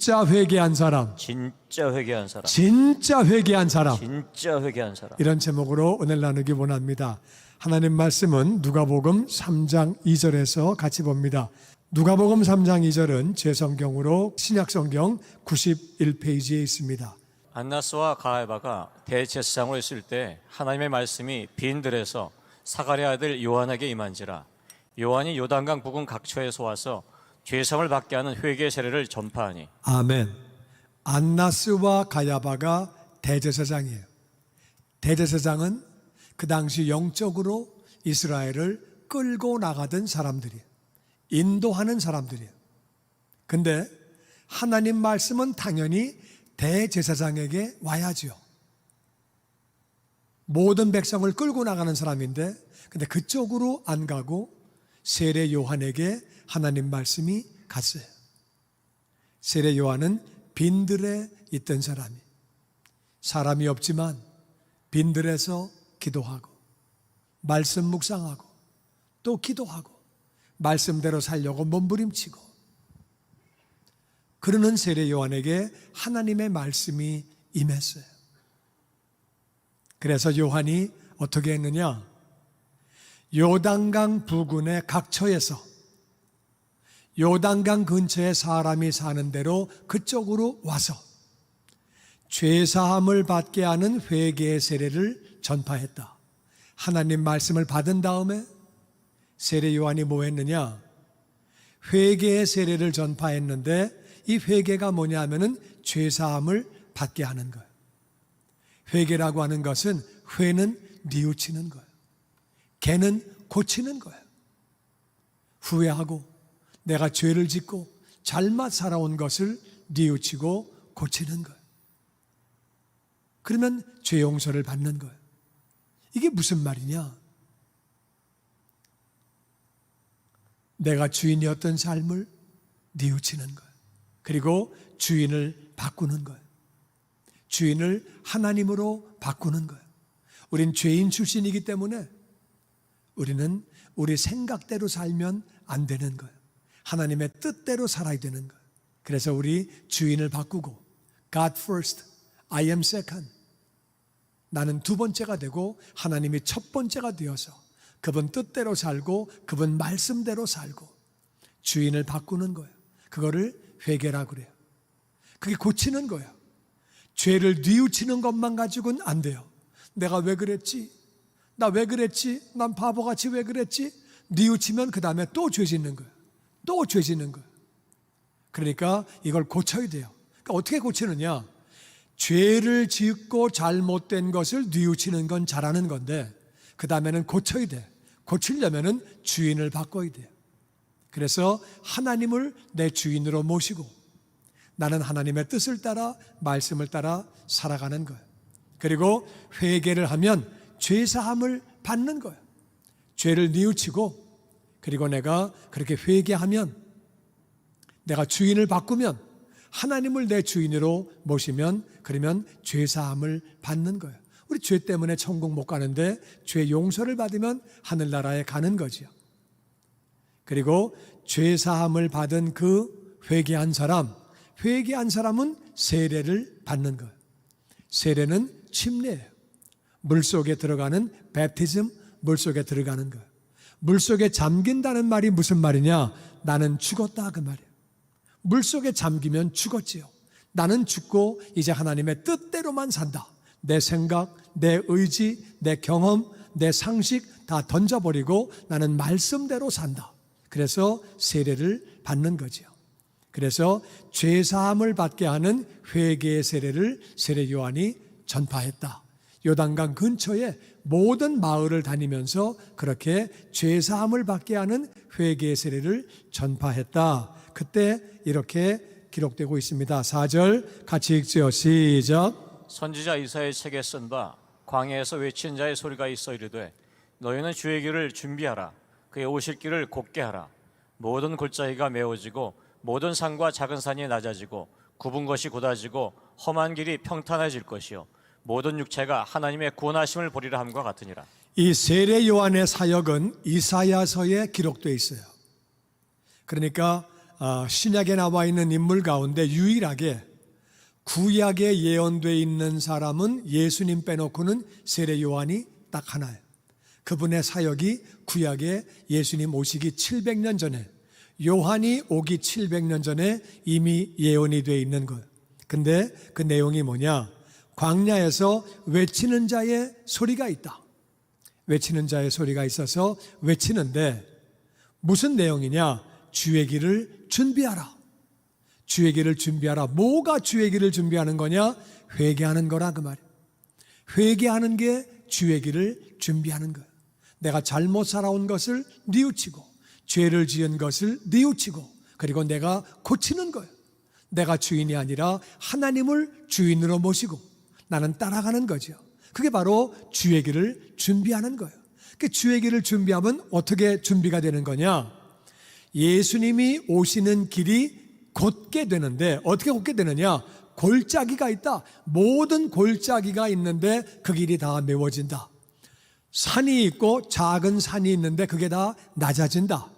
진짜 회개한 사람, 진짜 회개한 사람, 진짜 회개한 사람, 진짜 회개한 사람. 이런 제목으로 오늘 나누기 원합니다. 하나님 말씀은 누가복음 3장 2절에서 같이 봅니다. 누가복음 3장 2절은 제 성경으로 신약성경 91페이지에 있습니다. 안나스와 가야바가 대제사장으로 있을 때 하나님의 말씀이 빈들에서 사가랴 아들 요한에게 임한지라. 요한이 요단강 부근 각처에서 와서 죄성을 받게 하는 회개 세례를 전파하니. 아멘. 안나스와 가야바가 대제사장이에요. 대제사장은 그 당시 영적으로 이스라엘을 끌고 나가던 사람들이에요. 인도하는 사람들이에요. 근데 하나님 말씀은 당연히 대제사장에게 와야지요. 모든 백성을 끌고 나가는 사람인데, 근데 그쪽으로 안 가고 세례 요한에게 하나님 말씀이 갔어요. 세례 요한은 빈들에 있던 사람이 없지만 빈들에서 기도하고 말씀 묵상하고 또 기도하고 말씀대로 살려고 몸부림치고 그러는 세례 요한에게 하나님의 말씀이 임했어요. 그래서 요한이 어떻게 했느냐? 요단강 부근의 각처에서 요단강 근처에 사람이 사는 대로 그쪽으로 와서 죄사함을 받게 하는 회개의 세례를 전파했다. 하나님 말씀을 받은 다음에 세례 요한이 뭐 했느냐? 회개의 세례를 전파했는데 이 회개가 뭐냐 하면은 죄사함을 받게 하는 거예요. 회개라고 하는 것은 회는 뉘우치는 거예요. 개는 고치는 거예요. 후회하고 내가 죄를 짓고 잘못 살아온 것을 뉘우치고 고치는 거예요. 그러면 죄 용서를 받는 거예요. 이게 무슨 말이냐? 내가 주인이었던 삶을 뉘우치는 거예요. 그리고 주인을 바꾸는 거예요. 주인을 하나님으로 바꾸는 거예요. 우린 죄인 출신이기 때문에 우리는 우리 생각대로 살면 안 되는 거예요. 하나님의 뜻대로 살아야 되는 거예요. 그래서 우리 주인을 바꾸고 God first, I am second. 나는 두 번째가 되고 하나님이 첫 번째가 되어서 그분 뜻대로 살고 그분 말씀대로 살고 주인을 바꾸는 거예요. 그거를 회개라고 그래요. 그게 고치는 거예요. 죄를 뉘우치는 것만 가지고는 안 돼요. 내가 왜 그랬지? 나 왜 그랬지? 난 바보같이 왜 그랬지? 뉘우치면 그 다음에 또 죄 짓는 거예요. 또 죄 짓는 거예요. 그러니까 이걸 고쳐야 돼요. 그러니까 어떻게 고치느냐? 죄를 짓고 잘못된 것을 뉘우치는 건 잘하는 건데 그 다음에는 고쳐야 돼. 고치려면은 주인을 바꿔야 돼요. 그래서 하나님을 내 주인으로 모시고 나는 하나님의 뜻을 따라 말씀을 따라 살아가는 거예요. 그리고 회개를 하면 죄사함을 받는 거예요. 죄를 뉘우치고 그리고 내가 그렇게 회개하면 내가 주인을 바꾸면 하나님을 내 주인으로 모시면 그러면 죄사함을 받는 거예요. 우리 죄 때문에 천국 못 가는데 죄 용서를 받으면 하늘나라에 가는 거지요. 그리고 죄사함을 받은 그 회개한 사람은 세례를 받는 거예요. 세례는 침례예요. 물속에 들어가는 베프티즘, 물속에 들어가는 거예요. 물속에 잠긴다는 말이 무슨 말이냐? 나는 죽었다 그 말이에요. 물속에 잠기면 죽었지요. 나는 죽고 이제 하나님의 뜻대로만 산다. 내 생각, 내 의지, 내 경험, 내 상식 다 던져버리고 나는 말씀대로 산다. 그래서 세례를 받는 거지요. 그래서 죄사함을 받게 하는 회개의 세례를 세례 요한이 전파했다. 요단강 근처에 모든 마을을 다니면서 그렇게 죄사함을 받게 하는 회개의 세례를 전파했다. 그때 이렇게 기록되고 있습니다. 4절 같이 읽죠. 시작. 선지자 이사야의 책에 쓴 바 광야에서 외친 자의 소리가 있어 이르되 너희는 주의 길을 준비하라. 그의 오실 길을 곧게 하라. 모든 골짜기가 메워지고 모든 산과 작은 산이 낮아지고 굽은 것이 곧아지고 험한 길이 평탄해질 것이요 모든 육체가 하나님의 구원하심을 보리라 함과 같으니라. 이 세례 요한의 사역은 이사야서에 기록되어 있어요. 그러니까 신약에 나와 있는 인물 가운데 유일하게 구약에 예언되어 있는 사람은 예수님 빼놓고는 세례 요한이 딱 하나예요. 그분의 사역이 구약에 예수님 오시기 700년 전에, 요한이 오기 700년 전에 이미 예언이 되어 있는 거예요. 근데 그 내용이 뭐냐? 광야에서 외치는 자의 소리가 있다. 외치는 자의 소리가 있어서 외치는데 무슨 내용이냐? 주의 길을 준비하라. 주의 길을 준비하라. 뭐가 주의 길을 준비하는 거냐? 회개하는 거라 그 말이에요. 회개하는 게 주의 길을 준비하는 거예요. 내가 잘못 살아온 것을 뉘우치고 죄를 지은 것을 뉘우치고 그리고 내가 고치는 거예요. 내가 주인이 아니라 하나님을 주인으로 모시고 나는 따라가는 거죠. 그게 바로 주의 길을 준비하는 거예요. 그 주의 길을 준비하면 어떻게 준비가 되는 거냐? 예수님이 오시는 길이 곧게 되는데 어떻게 곧게 되느냐? 골짜기가 있다. 모든 골짜기가 있는데 그 길이 다 메워진다. 산이 있고 작은 산이 있는데 그게 다 낮아진다.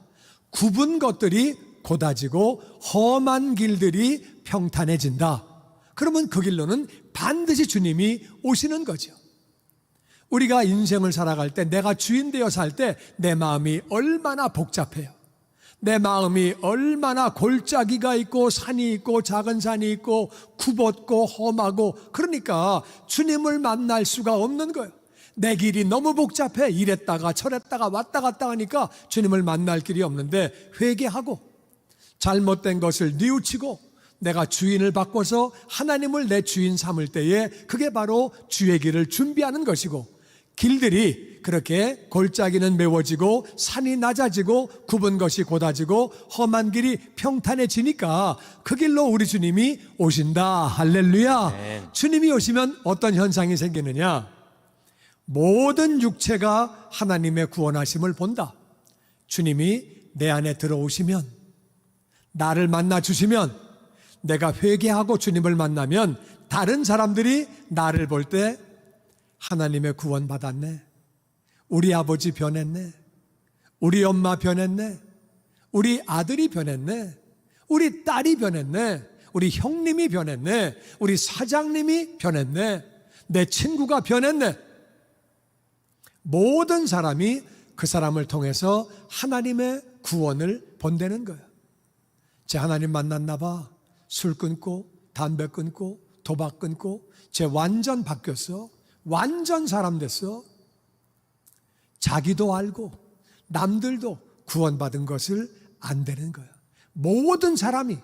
굽은 것들이 곧아지고 험한 길들이 평탄해진다. 그러면 그 길로는 반드시 주님이 오시는 거죠. 우리가 인생을 살아갈 때 내가 주인 되어 살 때 내 마음이 얼마나 복잡해요. 내 마음이 얼마나 골짜기가 있고 산이 있고 작은 산이 있고 굽었고 험하고 그러니까 주님을 만날 수가 없는 거예요. 내 길이 너무 복잡해. 이랬다가 저랬다가 왔다 갔다 하니까 주님을 만날 길이 없는데 회개하고 잘못된 것을 뉘우치고 내가 주인을 바꿔서 하나님을 내 주인 삼을 때에 그게 바로 주의 길을 준비하는 것이고 길들이 그렇게 골짜기는 메워지고 산이 낮아지고 굽은 것이 곧아지고 험한 길이 평탄해지니까 그 길로 우리 주님이 오신다. 할렐루야. 네. 주님이 오시면 어떤 현상이 생기느냐? 모든 육체가 하나님의 구원하심을 본다. 주님이 내 안에 들어오시면 나를 만나 주시면 내가 회개하고 주님을 만나면 다른 사람들이 나를 볼 때 하나님의 구원 받았네. 우리 아버지 변했네. 우리 엄마 변했네. 우리 아들이 변했네. 우리 딸이 변했네. 우리 형님이 변했네. 우리 사장님이 변했네. 내 친구가 변했네. 모든 사람이 그 사람을 통해서 하나님의 구원을 본다는 거예요. 제 하나님 만났나 봐. 술 끊고 담배 끊고 도박 끊고 쟤 완전 바뀌었어. 완전 사람 됐어. 자기도 알고 남들도 구원받은 것을 안 되는 거예요. 모든 사람이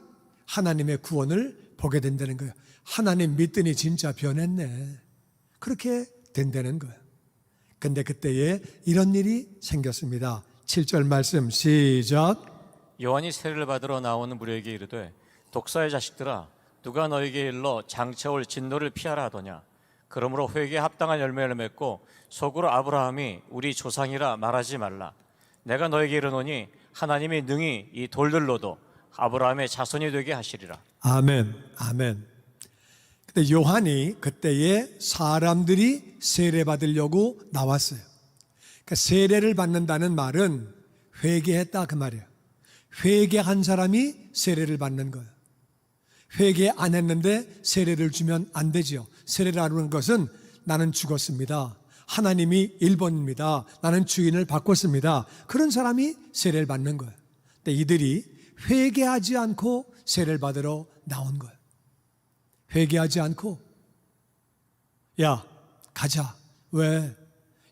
하나님의 구원을 보게 된다는 거예요. 하나님 믿더니 진짜 변했네. 그렇게 된다는 거예요. 근데 그때에 이런 일이 생겼습니다. 7절 말씀 시작. 요한이 세례를 받으러 나오는 무리에게 이르되 독사의 자식들아 누가 너에게 일러 장차 올 진노를 피하라 하더냐. 그러므로 회개에 합당한 열매를 맺고 속으로 아브라함이 우리 조상이라 말하지 말라. 내가 너에게 이르노니 하나님이 능히 이 돌들로도 아브라함의 자손이 되게 하시리라. 아멘. 아멘. 근데 요한이 그때에 사람들이 세례 받으려고 나왔어요. 그러니까 세례를 받는다는 말은 회개했다 그 말이에요. 회개한 사람이 세례를 받는 거예요. 회개 안 했는데 세례를 주면 안 되죠. 세례라는 것은 나는 죽었습니다. 하나님이 1번입니다. 나는 주인을 바꿨습니다. 그런 사람이 세례를 받는 거예요. 근데 이들이 회개하지 않고 세례를 받으러 나온 거예요. 회개하지 않고 야 가자. 왜?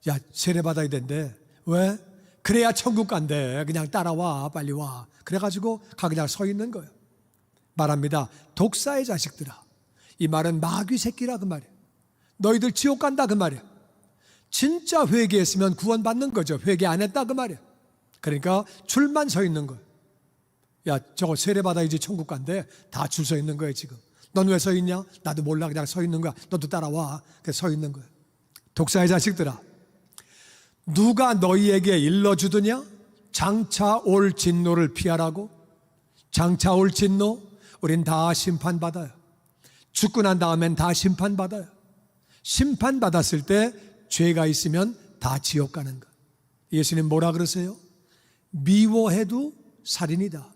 야 세례 받아야 된대. 왜? 그래야 천국 간대. 그냥 따라와 빨리 와. 그래가지고 그냥 서 있는 거예요. 말합니다. 독사의 자식들아. 이 말은 마귀 새끼라 그 말이에요. 너희들 지옥 간다 그 말이에요. 진짜 회개했으면 구원받는 거죠. 회개 안 했다 그 말이에요. 그러니까 줄만 서 있는 거예요. 야 저거 세례 받아야지 천국 간대. 다 줄 서 있는 거예요 지금. 넌 왜 서 있냐? 나도 몰라. 그냥 서 있는 거야. 너도 따라와. 그래서 서 있는 거예요. 독사의 자식들아. 누가 너희에게 일러주더냐? 장차 올 진노를 피하라고. 장차 올 진노 우린 다 심판받아요. 죽고 난 다음엔 다 심판받아요. 심판받았을 때 죄가 있으면 다 지옥 가는 거. 예수님 뭐라 그러세요? 미워해도 살인이다.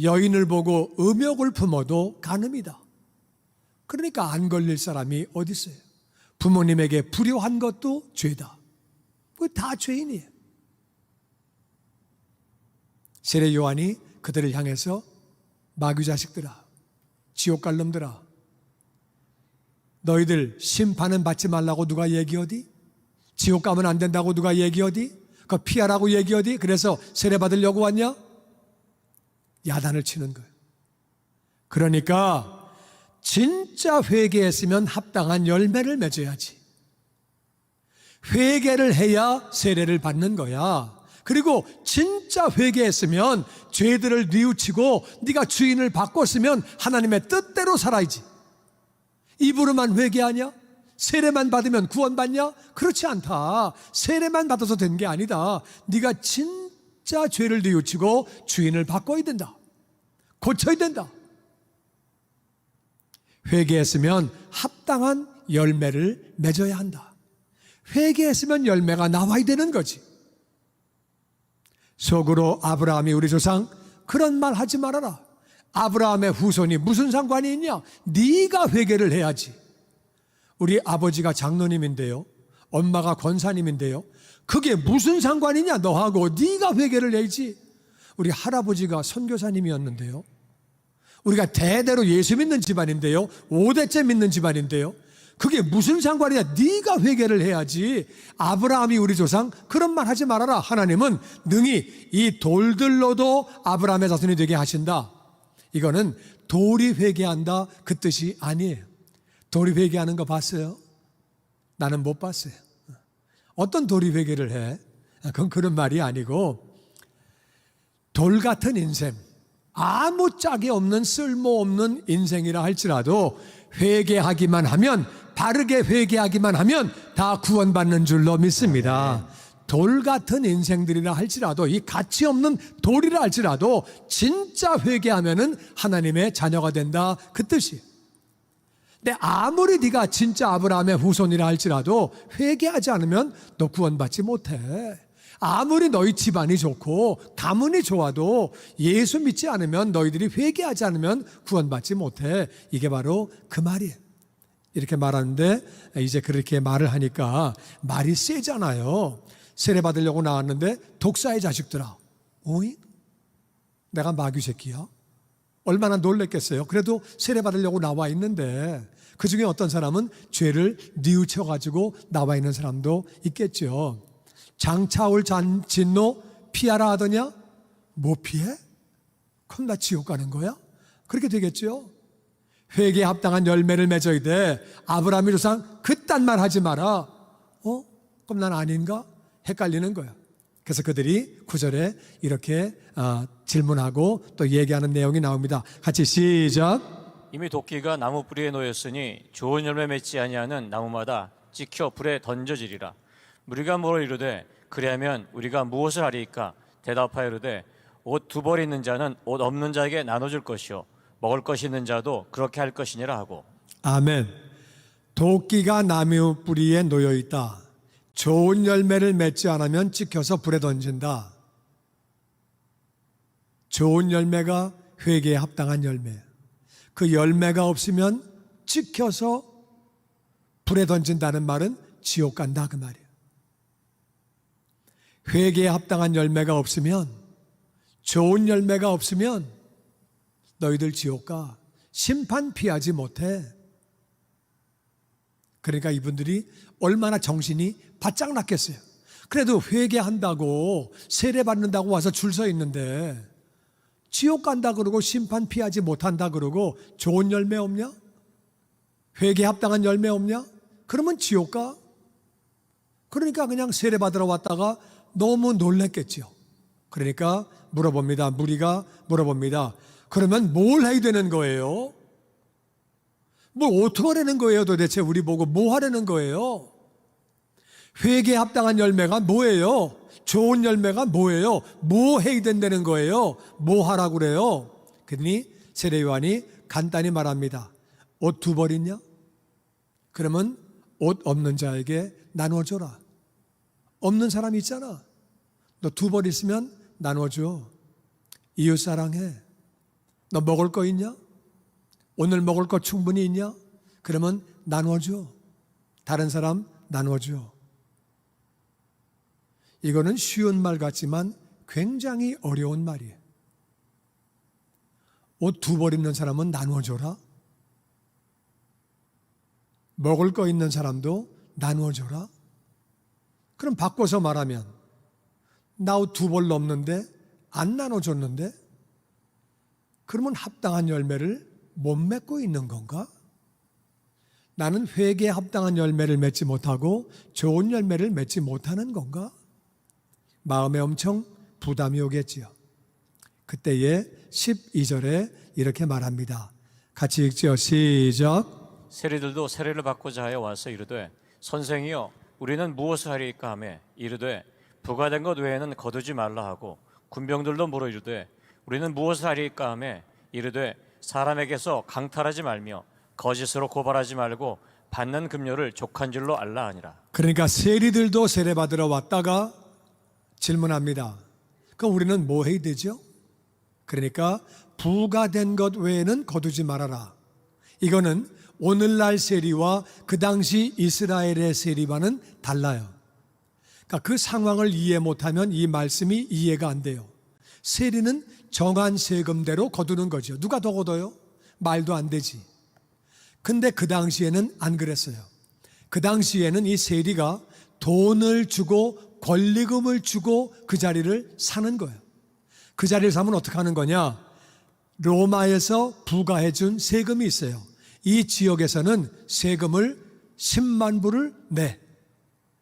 여인을 보고 음욕을 품어도 간음이다. 그러니까 안 걸릴 사람이 어디 있어요? 부모님에게 불효한 것도 죄다. 그거 다 죄인이에요. 세례 요한이 그들을 향해서 마귀 자식들아, 지옥 갈 놈들아, 너희들 심판은 받지 말라고 누가 얘기하디? 지옥 가면 안 된다고 누가 얘기하디? 그거 피하라고 얘기하디? 그래서 세례 받으려고 왔냐? 야단을 치는 거예요. 그러니까 진짜 회개했으면 합당한 열매를 맺어야지. 회개를 해야 세례를 받는 거야. 그리고 진짜 회개했으면 죄들을 뉘우치고 네가 주인을 바꿨으면 하나님의 뜻대로 살아야지. 입으로만 회개하냐? 세례만 받으면 구원받냐? 그렇지 않다. 세례만 받아서 된 게 아니다. 네가 진짜 죄를 뉘우치고 주인을 바꿔야 된다. 고쳐야 된다. 회개했으면 합당한 열매를 맺어야 한다. 회개했으면 열매가 나와야 되는 거지. 속으로 아브라함이 우리 조상 그런 말 하지 말아라. 아브라함의 후손이 무슨 상관이 있냐? 네가 회개를 해야지. 우리 아버지가 장로님인데요, 엄마가 권사님인데요, 그게 무슨 상관이냐? 너하고 네가 회개를 해야지. 우리 할아버지가 선교사님이었는데요, 우리가 대대로 예수 믿는 집안인데요, 5대째 믿는 집안인데요, 그게 무슨 상관이냐? 네가 회개를 해야지. 아브라함이 우리 조상 그런 말 하지 말아라. 하나님은 능히 이 돌들로도 아브라함의 자손이 되게 하신다. 이거는 돌이 회개한다 그 뜻이 아니에요. 돌이 회개하는 거 봤어요? 나는 못 봤어요. 어떤 돌이 회개를 해? 그건 그런 말이 아니고, 돌 같은 인생, 아무 짝이 없는 쓸모없는 인생이라 할지라도 회개하기만 하면, 바르게 회개하기만 하면 다 구원받는 줄로 믿습니다. 돌 같은 인생들이라 할지라도, 이 가치 없는 돌이라 할지라도 진짜 회개하면은 하나님의 자녀가 된다 그 뜻이에요. 근데 아무리 네가 진짜 아브라함의 후손이라 할지라도 회개하지 않으면 너 구원받지 못해. 아무리 너희 집안이 좋고 가문이 좋아도 예수 믿지 않으면, 너희들이 회개하지 않으면 구원받지 못해. 이게 바로 그 말이에요. 이렇게 말하는데 이제 그렇게 말을 하니까 말이 세잖아요. 세례 받으려고 나왔는데 독사의 자식들아, 오잉? 내가 마귀 새끼야? 얼마나 놀랬겠어요. 그래도 세례 받으려고 나와 있는데, 그 중에 어떤 사람은 죄를 뉘우쳐가지고 나와 있는 사람도 있겠죠. 장차 올 진노 피하라 하더냐? 못 피해? 그럼 나 지옥 가는 거야? 그렇게 되겠죠. 회개에 합당한 열매를 맺어야 돼. 아브라함의 조상 그딴 말 하지 마라. 그럼 난 아닌가? 헷갈리는 거야. 그래서 그들이 9절에 이렇게 질문하고 또 얘기하는 내용이 나옵니다. 같이 시작. 이미 도끼가 나무 뿌리에 놓였으니 좋은 열매 맺지 아니하는 나무마다 찍혀 불에 던져지리라. 우리가 뭐로 이르되 그리하면 우리가 무엇을 하리이까? 대답하여 이르되 옷 두 벌 있는 자는 옷 없는 자에게 나눠줄 것이요 먹을 것이 있는 자도 그렇게 할 것이니라 하고. 아멘. 도끼가 나무 뿌리에 놓여 있다. 좋은 열매를 맺지 않으면 찍혀서 불에 던진다. 좋은 열매가 회개에 합당한 열매. 그 열매가 없으면 찍혀서 불에 던진다는 말은 지옥 간다 그 말이에요. 회개에 합당한 열매가 없으면, 좋은 열매가 없으면 너희들 지옥 가. 심판 피하지 못해. 그러니까 이분들이 얼마나 정신이 바짝 났겠어요. 그래도 회개한다고 세례 받는다고 와서 줄 서 있는데 지옥 간다 그러고 심판 피하지 못한다 그러고 좋은 열매 없냐? 회개에 합당한 열매 없냐? 그러면 지옥 가. 그러니까 그냥 세례 받으러 왔다가 너무 놀랬겠죠. 그러니까 물어봅니다. 무리가 물어봅니다. 그러면 뭘 해야 되는 거예요? 뭘 어떻게 하려는 거예요? 도대체 우리 보고 뭐 하려는 거예요? 회개에 합당한 열매가 뭐예요? 좋은 열매가 뭐예요? 뭐 해야 된다는 거예요? 뭐 하라고 그래요? 그러니 세례 요한이 간단히 말합니다. 옷 두 벌 있냐? 그러면 옷 없는 자에게 나눠줘라. 없는 사람 있잖아. 너 두 벌 있으면 나눠줘. 이웃 사랑해. 너 먹을 거 있냐? 오늘 먹을 거 충분히 있냐? 그러면 나눠줘. 다른 사람 나눠줘. 이거는 쉬운 말 같지만 굉장히 어려운 말이에요. 옷 2벌 입는 사람은 나눠줘라. 먹을 거 있는 사람도 나눠줘라. 그럼 바꿔서 말하면 나 옷 2벌 넘는데 안 나눠줬는데 그러면 합당한 열매를 못 맺고 있는 건가? 나는 회개에 합당한 열매를 맺지 못하고 좋은 열매를 맺지 못하는 건가? 마음에 엄청 부담이 오겠지요. 그때에 12절에 이렇게 말합니다. 같이 읽죠. 시작. 세리들도 세례를 받고자 하여 와서 이르되 선생이여 우리는 무엇을 하리이까 하매 이르되 부과된 것 외에는 거두지 말라 하고 군병들도 물어 이르되 우리는 무엇을 하리이까 하매 이르되 사람에게서 강탈하지 말며 거짓으로 고발하지 말고 받는 급료를 족한 줄로 알라 하니라. 그러니까 세리들도 세례 받으러 왔다가 질문합니다. 그럼 우리는 뭐 해야 되죠? 그러니까 부과된 것 외에는 거두지 말아라. 이거는 오늘날 세리와 그 당시 이스라엘의 세리와는 달라요. 그러니까 그 상황을 이해 못하면 이 말씀이 이해가 안 돼요. 세리는 정한 세금대로 거두는 거죠. 누가 더 거둬요? 말도 안 되지. 근데 그 당시에는 안 그랬어요. 그 당시에는 이 세리가 돈을 주고 권리금을 주고 그 자리를 사는 거예요. 그 자리를 사면 어떻게 하는 거냐? 로마에서 부과해 준 세금이 있어요. 이 지역에서는 세금을 10만 불을 내.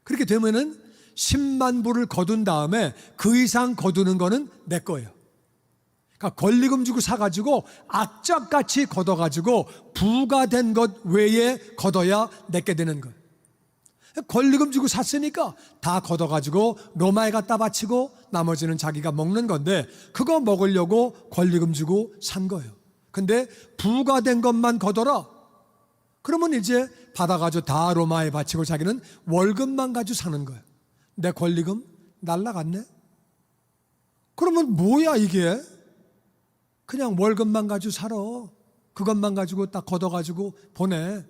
그렇게 되면은 10만 불을 거둔 다음에 그 이상 거두는 거는 내 거예요. 그러니까 권리금 주고 사가지고 악착같이 걷어가지고 부과된 것 외에 걷어야 내게 되는 거예요. 권리금 주고 샀으니까 다 걷어가지고 로마에 갖다 바치고 나머지는 자기가 먹는 건데 그거 먹으려고 권리금 주고 산 거예요. 근데 부과된 것만 걷어라. 그러면 이제 받아가지고 다 로마에 바치고 자기는 월급만 가지고 사는 거예요. 내 권리금 날라갔네? 그러면 뭐야 이게? 그냥 월급만 가지고 살아. 그것만 가지고 딱 걷어가지고 보내.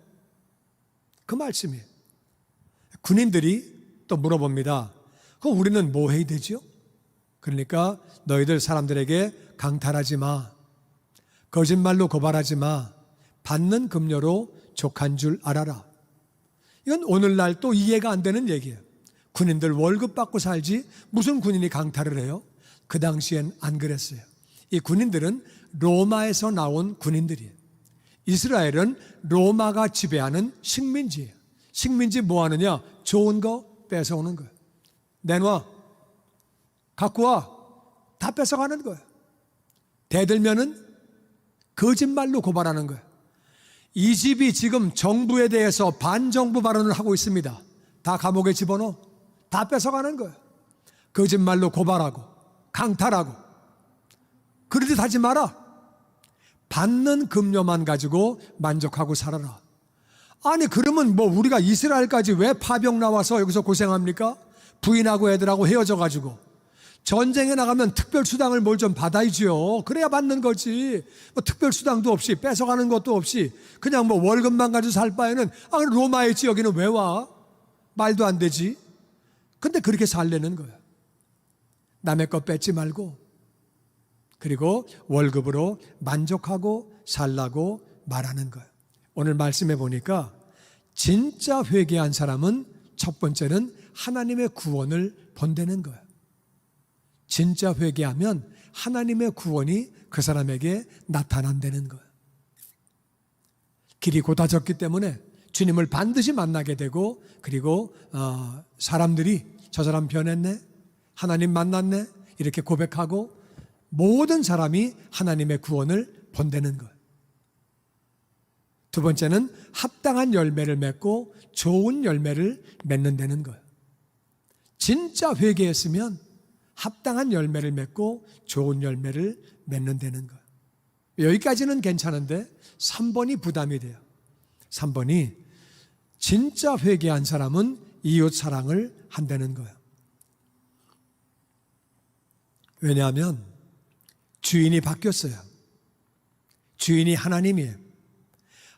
그 말씀이에요. 군인들이 또 물어봅니다. 그럼 우리는 뭐 해야 되죠? 그러니까 너희들 사람들에게 강탈하지 마. 거짓말로 고발하지 마. 받는 급료로 족한 줄 알아라. 이건 오늘날 또 이해가 안 되는 얘기예요. 군인들 월급 받고 살지 무슨 군인이 강탈을 해요? 그 당시엔 안 그랬어요. 이 군인들은 로마에서 나온 군인들이에요. 이스라엘은 로마가 지배하는 식민지예요. 식민지 뭐 하느냐? 좋은 거 뺏어오는 거예요. 내놔. 갖고 와. 다 뺏어가는 거예요. 대들면은 거짓말로 고발하는 거예요. 이 집이 지금 정부에 대해서 반정부 발언을 하고 있습니다. 다 감옥에 집어넣어. 다 뺏어가는 거예요. 거짓말로 고발하고 강탈하고. 그러듯 하지 마라. 받는 급료만 가지고 만족하고 살아라. 아니 그러면 뭐 우리가 이스라엘까지 왜 파병 나와서 여기서 고생합니까? 부인하고 애들하고 헤어져 가지고 전쟁에 나가면 특별수당을 뭘 좀 받아야지요. 그래야 받는 거지. 뭐 특별수당도 없이 뺏어가는 것도 없이 그냥 뭐 월급만 가지고 살 바에는 로마에 있지 여기는 왜 와? 말도 안 되지. 근데 그렇게 살려는 거야. 남의 것 뺏지 말고 그리고 월급으로 만족하고 살라고 말하는 거예요. 오늘 말씀해 보니까 진짜 회개한 사람은 첫 번째는 하나님의 구원을 본다는 거예요. 진짜 회개하면 하나님의 구원이 그 사람에게 나타난다는 거예요. 길이 고다졌기 때문에 주님을 반드시 만나게 되고 그리고 사람들이 저 사람 변했네, 하나님 만났네 이렇게 고백하고 모든 사람이 하나님의 구원을 본다는 거예요. 두 번째는 합당한 열매를 맺고 좋은 열매를 맺는다는 거예요. 진짜 회개했으면 합당한 열매를 맺고 좋은 열매를 맺는다는 거예요. 여기까지는 괜찮은데 3번이 부담이 돼요. 3번이 진짜 회개한 사람은 이웃 사랑을 한다는 거예요. 왜냐하면 주인이 바뀌었어요. 주인이 하나님이에요.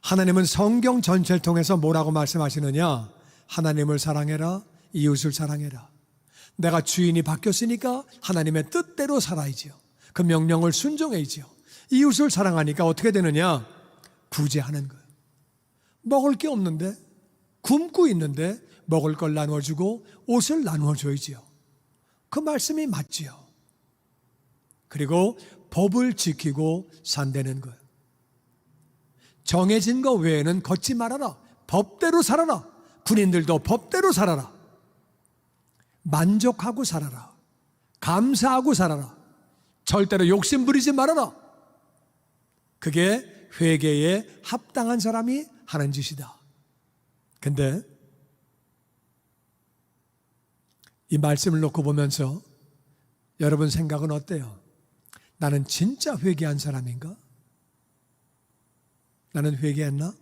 하나님은 성경 전체를 통해서 뭐라고 말씀하시느냐? 하나님을 사랑해라, 이웃을 사랑해라. 내가 주인이 바뀌었으니까 하나님의 뜻대로 살아야지요. 그 명령을 순종해야지요. 이웃을 사랑하니까 어떻게 되느냐? 구제하는 거예요. 먹을 게 없는데, 굶고 있는데 먹을 걸 나누어주고 옷을 나누어줘야지요. 그 말씀이 맞지요. 그리고 법을 지키고 산다는 거예요. 정해진 것 외에는 걷지 말아라. 법대로 살아라. 군인들도 법대로 살아라. 만족하고 살아라. 감사하고 살아라. 절대로 욕심 부리지 말아라. 그게 회개에 합당한 사람이 하는 짓이다. 근데 이 말씀을 놓고 보면서 여러분 생각은 어때요? 나는 진짜 회개한 사람인가? 나는 회개했나?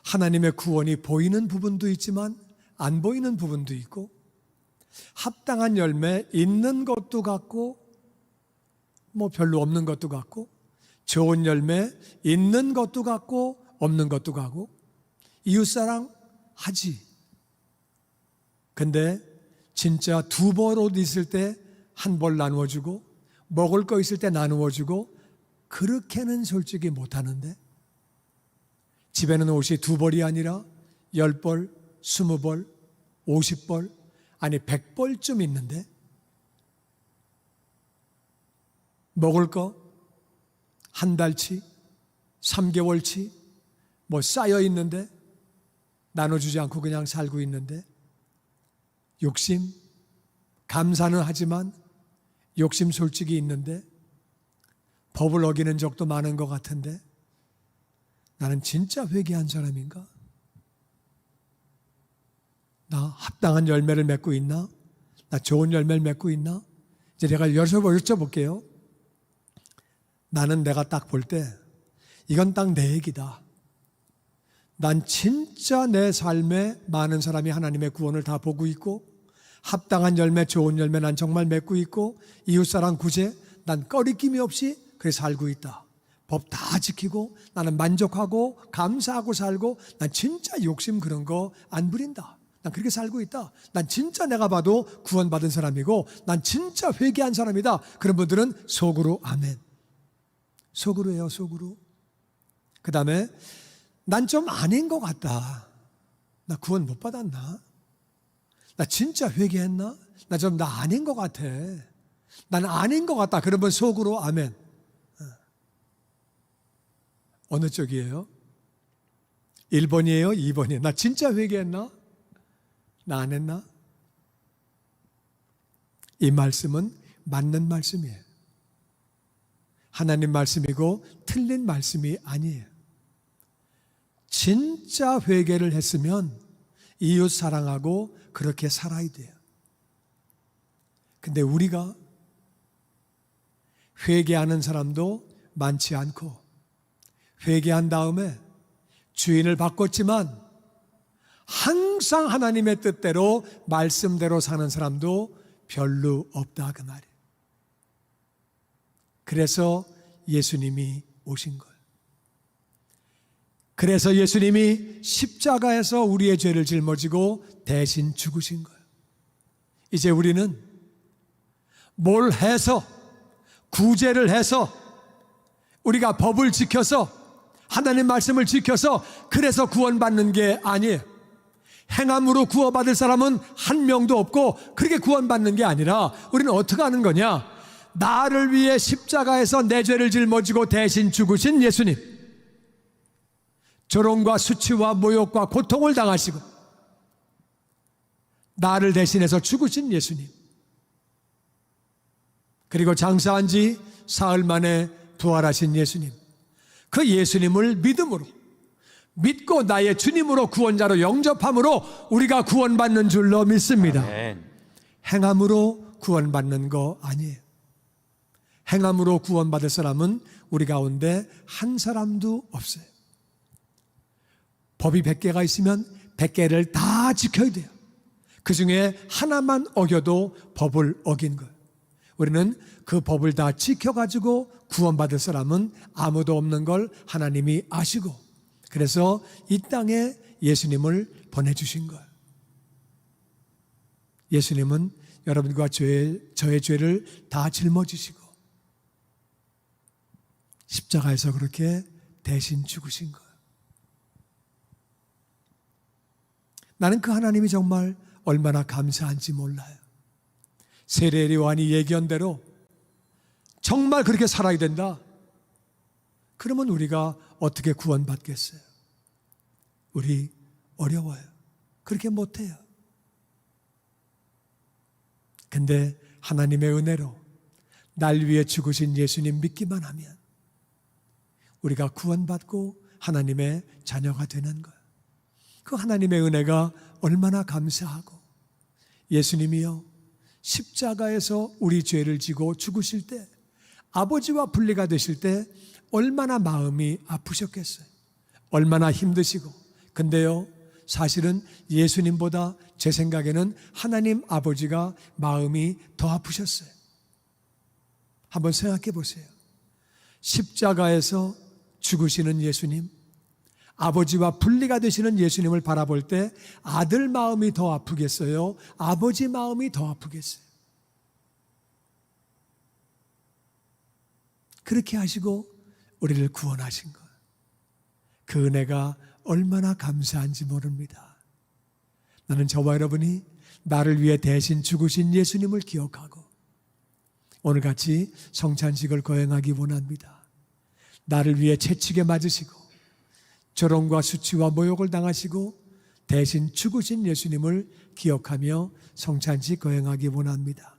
하나님의 구원이 보이는 부분도 있지만 안 보이는 부분도 있고, 합당한 열매 있는 것도 같고 뭐 별로 없는 것도 같고, 좋은 열매 있는 것도 같고 없는 것도 같고, 이웃사랑 하지. 근데 진짜 두 벌 옷 있을 때 한 벌 나누어주고, 먹을 거 있을 때 나누어주고, 그렇게는 솔직히 못하는데, 집에는 옷이 두 벌이 아니라 10벌, 20벌, 50벌, 아니 100벌쯤 있는데, 먹을 거 한 달치, 3개월치 뭐 쌓여 있는데 나눠주지 않고 그냥 살고 있는데, 욕심, 감사는 하지만 욕심 솔직히 있는데 법을 어기는 적도 많은 것 같은데, 나는 진짜 회개한 사람인가? 나 합당한 열매를 맺고 있나? 나 좋은 열매를 맺고 있나? 이제 내가 여쭤볼게요. 나는 내가 딱 볼 때 이건 딱 내 얘기다. 난 진짜 내 삶에 많은 사람이 하나님의 구원을 다 보고 있고, 합당한 열매, 좋은 열매 난 정말 맺고 있고, 이웃사랑 구제 난 꺼리낌이 없이 그래 살고 있다. 법 다 지키고 나는 만족하고 감사하고 살고, 난 진짜 욕심 그런 거 안 부린다. 난 그렇게 살고 있다. 난 진짜 내가 봐도 구원받은 사람이고 난 진짜 회개한 사람이다. 그런 분들은 속으로 아멘. 속으로 해요, 속으로. 그 다음에 난 좀 아닌 것 같다. 나 구원 못 받았나? 나 진짜 회개했나? 나 아닌 것 같아. 나는 아닌 것 같다. 그러면 속으로 아멘. 어느 쪽이에요? 1번이에요? 2번이에요? 나 진짜 회개했나? 나 안 했나? 이 말씀은 맞는 말씀이에요. 하나님 말씀이고 틀린 말씀이 아니에요. 진짜 회개를 했으면 이웃 사랑하고 그렇게 살아야 돼요. 근데 우리가 회개하는 사람도 많지 않고, 회개한 다음에 주인을 바꿨지만 항상 하나님의 뜻대로 말씀대로 사는 사람도 별로 없다, 그 말이에요. 그래서 예수님이 오신 거예요. 그래서 예수님이 십자가에서 우리의 죄를 짊어지고 대신 죽으신 거예요. 이제 우리는 뭘 해서, 구제를 해서, 우리가 법을 지켜서, 하나님 말씀을 지켜서 그래서 구원받는 게 아니에요. 행함으로 구원받을 사람은 한 명도 없고 그렇게 구원받는 게 아니라, 우리는 어떻게 하는 거냐? 나를 위해 십자가에서 내 죄를 짊어지고 대신 죽으신 예수님, 조롱과 수치와 모욕과 고통을 당하시고 나를 대신해서 죽으신 예수님, 그리고 장사한 지 사흘 만에 부활하신 예수님, 그 예수님을 믿음으로, 믿고 나의 주님으로 구원자로 영접함으로 우리가 구원받는 줄로 믿습니다. 아멘. 행함으로 구원받는 거 아니에요. 행함으로 구원받을 사람은 우리 가운데 한 사람도 없어요. 법이 100개가 있으면 100개를 다 지켜야 돼요. 그 중에 하나만 어겨도 법을 어긴 거예요. 우리는 그 법을 다 지켜가지고 구원받을 사람은 아무도 없는 걸 하나님이 아시고, 그래서 이 땅에 예수님을 보내주신 거예요. 예수님은 여러분과 저의 죄를 다 짊어지시고 십자가에서 그렇게 대신 죽으신 거예요. 나는 그 하나님이 정말 얼마나 감사한지 몰라요. 세례 요한이 예견 대로 정말 그렇게 살아야 된다. 그러면 우리가 어떻게 구원받겠어요? 우리 어려워요. 그렇게 못해요. 근데 하나님의 은혜로 날 위해 죽으신 예수님 믿기만 하면 우리가 구원받고 하나님의 자녀가 되는 거예요. 그 하나님의 은혜가 얼마나 감사하고, 예수님이요 십자가에서 우리 죄를 지고 죽으실 때, 아버지와 분리가 되실 때 얼마나 마음이 아프셨겠어요. 얼마나 힘드시고. 근데요, 사실은 예수님보다 제 생각에는 하나님 아버지가 마음이 더 아프셨어요. 한번 생각해 보세요. 십자가에서 죽으시는 예수님, 아버지와 분리가 되시는 예수님을 바라볼 때 아들 마음이 더 아프겠어요? 아버지 마음이 더 아프겠어요? 그렇게 하시고 우리를 구원하신 것, 그 은혜가 얼마나 감사한지 모릅니다. 나는 저와 여러분이 나를 위해 대신 죽으신 예수님을 기억하고 오늘같이 성찬식을 거행하기 원합니다. 나를 위해 채찍에 맞으시고 조롱과 수치와 모욕을 당하시고 대신 죽으신 예수님을 기억하며 성찬식 거행하기 원합니다.